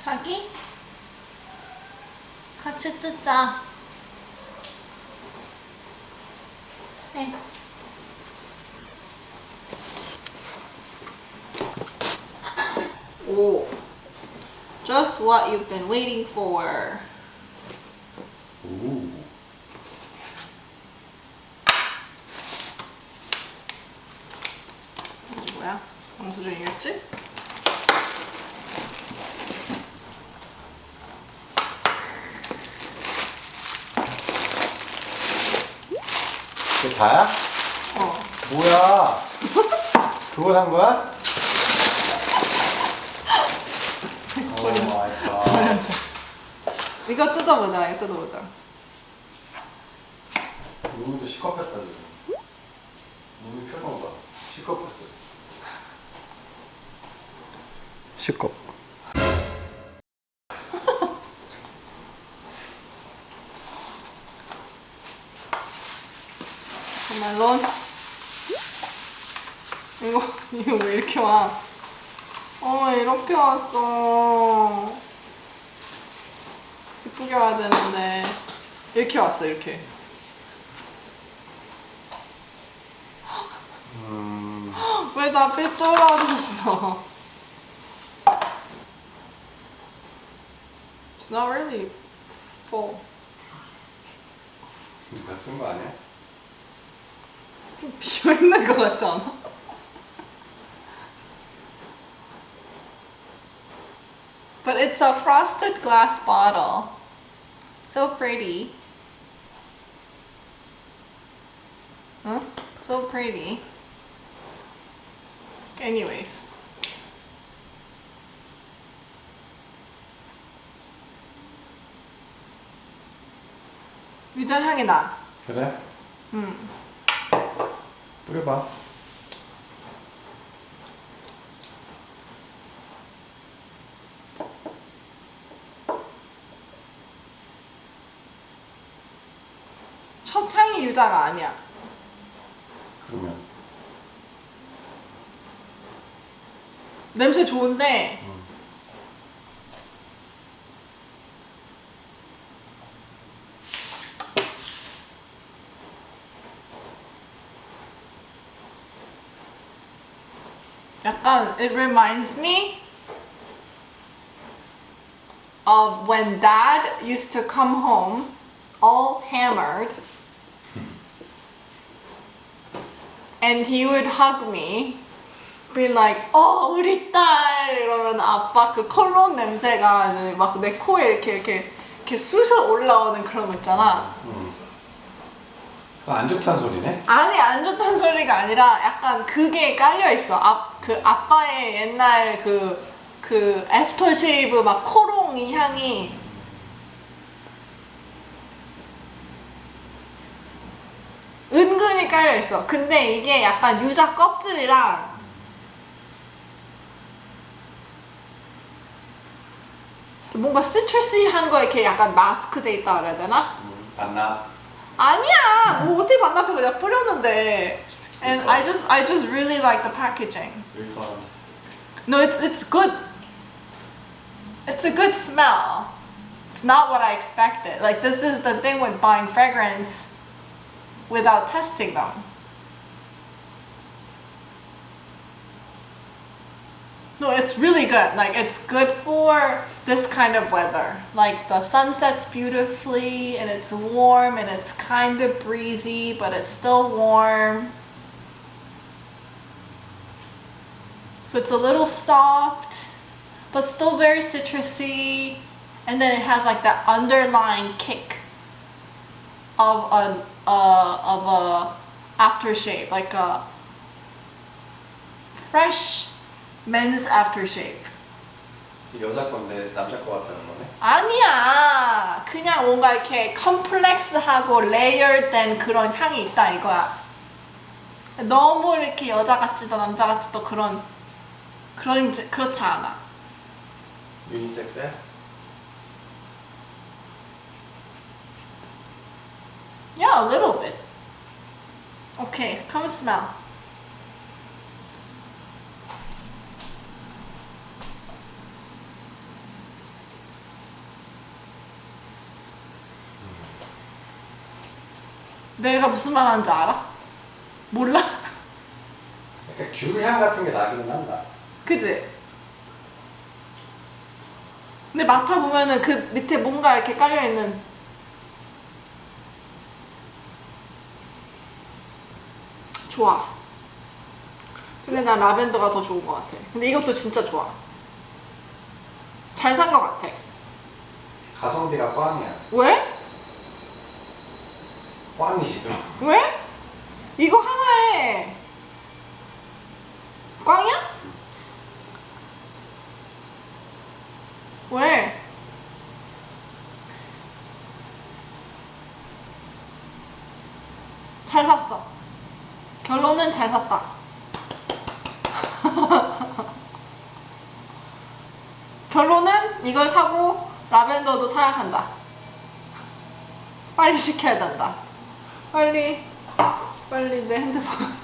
자기? 같이 뜯자. 네. 오, just what you've been waiting for. 오. 뭐야? 영수증이겠지? 그게 다야? 어. 뭐야? 그거 산 거야? 오 마이 갓. 이거 뜯어보자. 이거 뜯어보자. 눈도 시커폈다 지금. 눈이 표정 봐. 시커폈어. 시커. 말론. 이거 왜 이렇게 와? 이렇게 왔어. 예쁘게 와야 되는데 이렇게 왔어. 이렇게. 왜 나 삐뚤어졌어? It's not really full. 누가 쓴 거 아니야? 좀 비어있는 것 같지 않아? But it's a frosted glass bottle. So pretty. Huh? So pretty. Anyways. 유전 향이 나. 그래? 응. 뿌려봐. 첫 향이 유자가 아니야. 그러면. 냄새 좋은데 약간 it reminds me of when Dad used to come home all hammered and he would hug me, be like, 우리 딸 이러면 아빠 그 콜론 냄새가 막 내 코에 이렇게 쑤셔 올라오는 그런 거 있잖아. 그거 안 좋다는 소리네? 아니 안 좋다는 소리가 아니라 약간 그게 깔려 있어. 그 아빠의 옛날 그 애프터쉐이브 막 코롱 이 향이 은근히 깔려 있어. 근데 이게 약간 유자 껍질이랑 뭔가 시트러시한 거 이렇게 약간 마스크돼 있다 그래야 되나? 반납. 아니야. 뭐 어떻게 반납해? 내가 뿌렸는데. And I just really like the packaging. Refund. No, it's good. It's a good smell. It's not what I expected. Like this is the thing with buying fragrance without testing them. No, it's really good. Like it's good for this kind of weather. Like the sun sets beautifully and it's warm and it's kind of breezy, but it's still warm. So it's a little soft, but still very citrusy. And then it has like that underlying kick of a aftershave, like a fresh men's aftershave. 여자 건데 남자 거 같다는 거네? 아니야. 그냥 뭔가 이렇게 컴플렉스하고 레이어된 그런 향이 있다 이거야. 너무 이렇게 여자 같지도 남자 같지도 그렇지 않아. 유니섹스야? Yeah, a little bit. Okay, come smell. 내가 무슨 말 하는지 알아? 몰라? 약간 귤향 같은 게 나기는 한다. 그지? 근데 맡아보면은 그 밑에 뭔가 이렇게 깔려있는 좋아. 근데 난 라벤더가 더 좋은 것 같아. 근데 이것도 진짜 좋아. 잘 산 것 같아. 가성비가 꽝이야. 왜? 꽝이지 그럼. 왜? 이거 하나에 꽝이야? 왜? 잘 샀어. 결론은 잘 샀다. 결론은 이걸 사고 라벤더도 사야 한다. 빨리 시켜야 된다. 빨리 내 핸드폰.